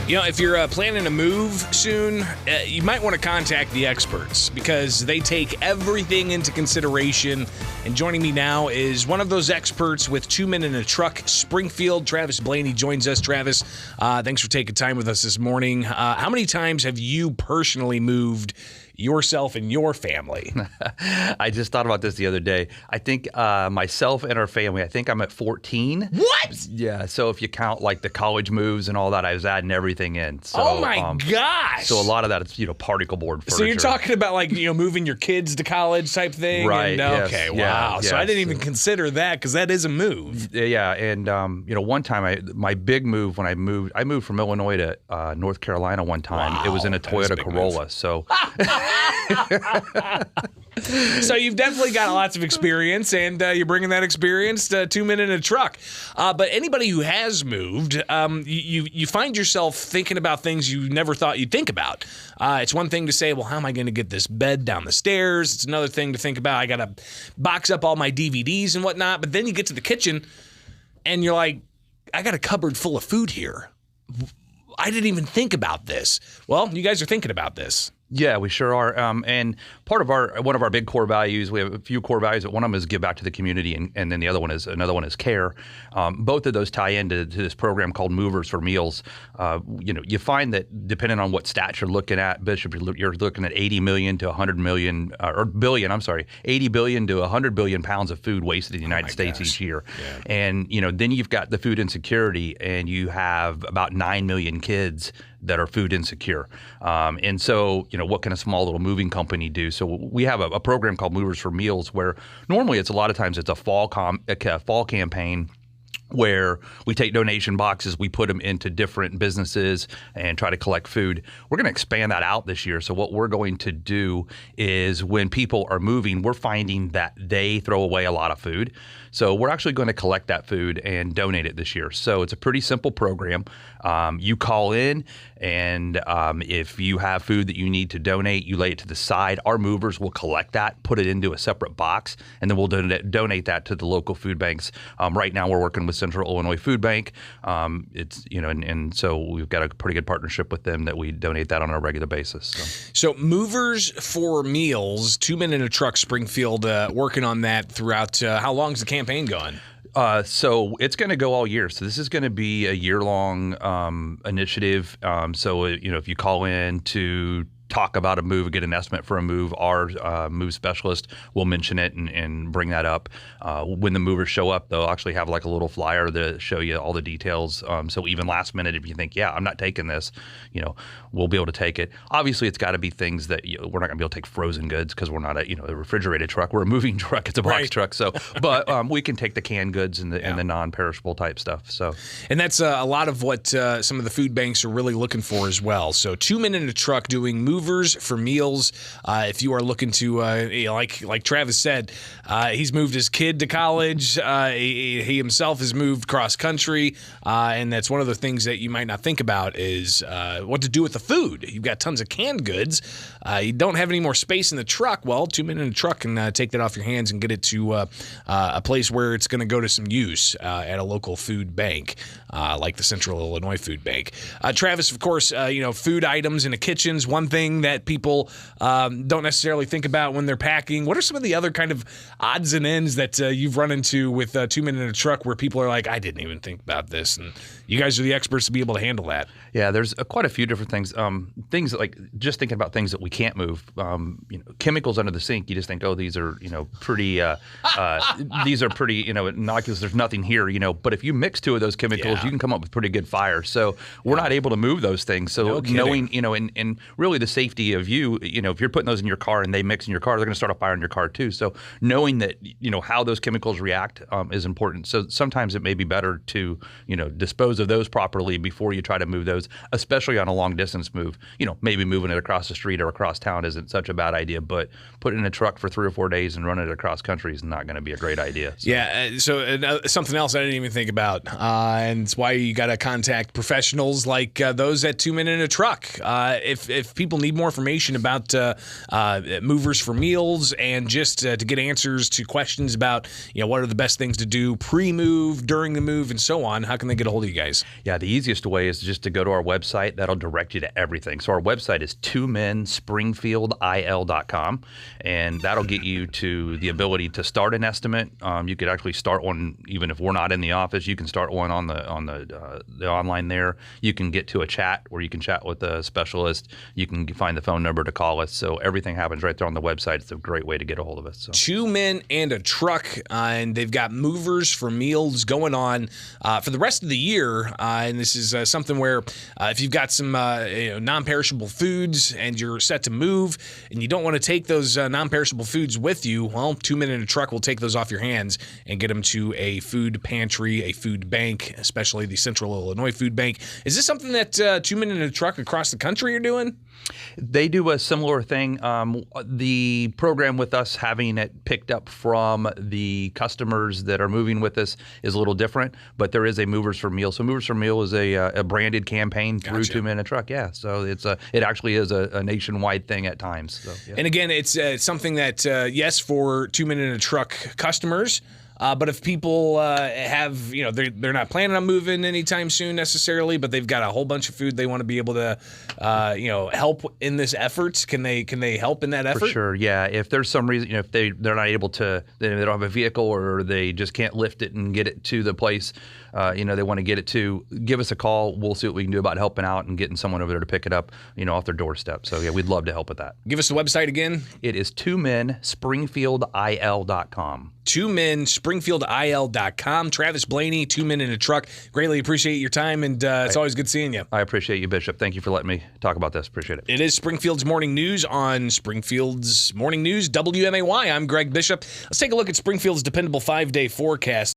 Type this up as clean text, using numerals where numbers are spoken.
If you're planning a move soon, you might want to contact the experts because they take everything into consideration. And joining me now is one of those experts with 2 Men in a Truck Springfield. Travis Blaney joins us. Travis, thanks for taking time with us this morning. How many times have you personally moved yourself and your family? I just thought about this the other day. I think myself and our family, I think I'm at 14. What? Yeah, so if you count like the college moves and all that, I was adding everything in. So, oh my gosh. So a lot of that is, particle board furniture. So you're talking about like, moving your kids to college type thing? Right, And, yes, okay, yeah, wow. So I didn't even consider that because that is a move. Yeah, and one time my big move when I moved from Illinois to North Carolina one time. Wow, it was in a Toyota Corolla. Move. So So you've definitely got lots of experience, and you're bringing that experience to 2 Men in a Truck. But anybody who has moved, you find yourself thinking about things you never thought you'd think about. It's one thing to say, well, how am I going to get this bed down the stairs? It's another thing to think about, I got to box up all my DVDs and whatnot. But then you get to the kitchen, and you're like, I got a cupboard full of food here. I didn't even think about this. Well, you guys are thinking about this. Yeah, we sure are. And part of one of our big core values, we have a few core values, but one of them is give back to the community, and then another one is care. Both of those tie into this program called Movers for Meals. You find that depending on what stats you're looking at, Bishop, you're looking at 80 million to 100 million, or billion, I'm sorry, 80 billion to 100 billion pounds of food wasted in the United States each year. Yeah. And, then you've got the food insecurity, and you have about 9 million kids that are food insecure. And so, what can a small little moving company do? So we have a program called Movers for Meals where normally it's a lot of times it's a fall campaign where we take donation boxes, we put them into different businesses and try to collect food. We're going to expand that out this year. So what we're going to do is when people are moving, we're finding that they throw away a lot of food. So we're actually going to collect that food and donate it this year. So it's a pretty simple program. You call in, and if you have food that you need to donate, you lay it to the side. Our movers will collect that, put it into a separate box, and then we'll donate that to the local food banks. Right now we're working with Central Illinois Food Bank. And so we've got a pretty good partnership with them that we donate that on a regular basis. So Movers for Meals, 2 Men in a Truck Springfield, working on that throughout. How long is the campaign going? So it's going to go all year. So this is going to be a year-long initiative. So if you call in to talk about a move, get an estimate for a move, our move specialist will mention it and bring that up. When the movers show up, they'll actually have like a little flyer to show you all the details. So even last minute, if you think, I'm not taking this, we'll be able to take it. Obviously, it's got to be things that we're not going to be able to take frozen goods because we're not a refrigerated truck. We're a moving truck. It's a box truck. So, but we can take the canned goods and the non-perishable type stuff. So, and that's a lot of what some of the food banks are really looking for as well. So 2 Men in a Truck doing Movers for Meals. If you are looking to, like Travis said, he's moved his kid to college. He himself has moved cross country, and that's one of the things that you might not think about is what to do with the food. You've got tons of canned goods. You don't have any more space in the truck. Well, 2 Men in a Truck can take that off your hands and get it to a place where it's going to go to some use at a local food bank, like the Central Illinois Food Bank. Travis, of course, food items in the kitchen's one thing that people don't necessarily think about when they're packing. What are some of the other kind of odds and ends that you've run into with 2 Men in a Truck where people are like, I didn't even think about this, and you guys are the experts to be able to handle that? Yeah, there's quite a few different things. Things like just thinking about things that we can't move. Chemicals under the sink. You just think, these are pretty. These are pretty innocuous. There's nothing here. But if you mix 2 of those chemicals, you can come up with pretty good fire. So we're not able to move those things. So knowing and really the safety of you, if you're putting those in your car and they mix in your car, they're going to start a fire in your car too. So knowing that how those chemicals react is important. So sometimes it may be better to dispose of those properly before you try to move those, especially on a long distance move. Maybe moving it across the street or across town isn't such a bad idea, but putting it in a truck for 3 or 4 days and running it across country is not going to be a great idea. So. Yeah. So something else I didn't even think about, and it's why you got to contact professionals like those at 2 Men in a Truck. If people need need more information about movers for meals and just to get answers to questions about, what are the best things to do pre-move, during the move, and so on, how can they get a hold of you guys? Yeah, the easiest way is just to go to our website. That'll direct you to everything. So our website is 2menspringfieldil.com, and that'll get you to the ability to start an estimate. You could actually start one even if we're not in the office. You can start one on the online there. You can get to a chat where you can chat with a specialist. You can find the phone number to call us. So everything happens right there on the website. It's a great way to get a hold of us. So. 2 men and a truck, and they've got movers for meals going on for the rest of the year. And this is something where if you've got some non-perishable foods and you're set to move and you don't want to take those non-perishable foods with you, well, 2 men and a truck will take those off your hands and get them to a food pantry, a food bank, especially the Central Illinois Food Bank. Is this something that 2 men and a truck across the country are doing? They do a similar thing. The program with us having it picked up from the customers that are moving with us is a little different, but there is a Movers for Meal. So Movers for Meal is a branded campaign through 2 Men and a Truck. Yeah, so it actually is a nationwide thing at times. So, yeah. And again, it's something that yes, for 2 Men and a Truck customers. But if people have, they're not planning on moving anytime soon necessarily, but they've got a whole bunch of food they want to be able to, help in this effort. Can they help in that effort? For sure, yeah. If there's some reason, if they're not able to, they don't have a vehicle or they just can't lift it and get it to the place, they want to get it to, give us a call. We'll see what we can do about helping out and getting someone over there to pick it up, off their doorstep. So yeah, we'd love to help with that. Give us the website again. It is 2menspringfieldil.com. 2menspringfieldil.com. Travis Blaney, 2 Men in a Truck. Greatly appreciate your time, and it's always good seeing you. I appreciate you, Bishop. Thank you for letting me talk about this. Appreciate it. It is Springfield's Morning News on Springfield's Morning News, WMAY. I'm Greg Bishop. Let's take a look at Springfield's dependable 5-day forecast.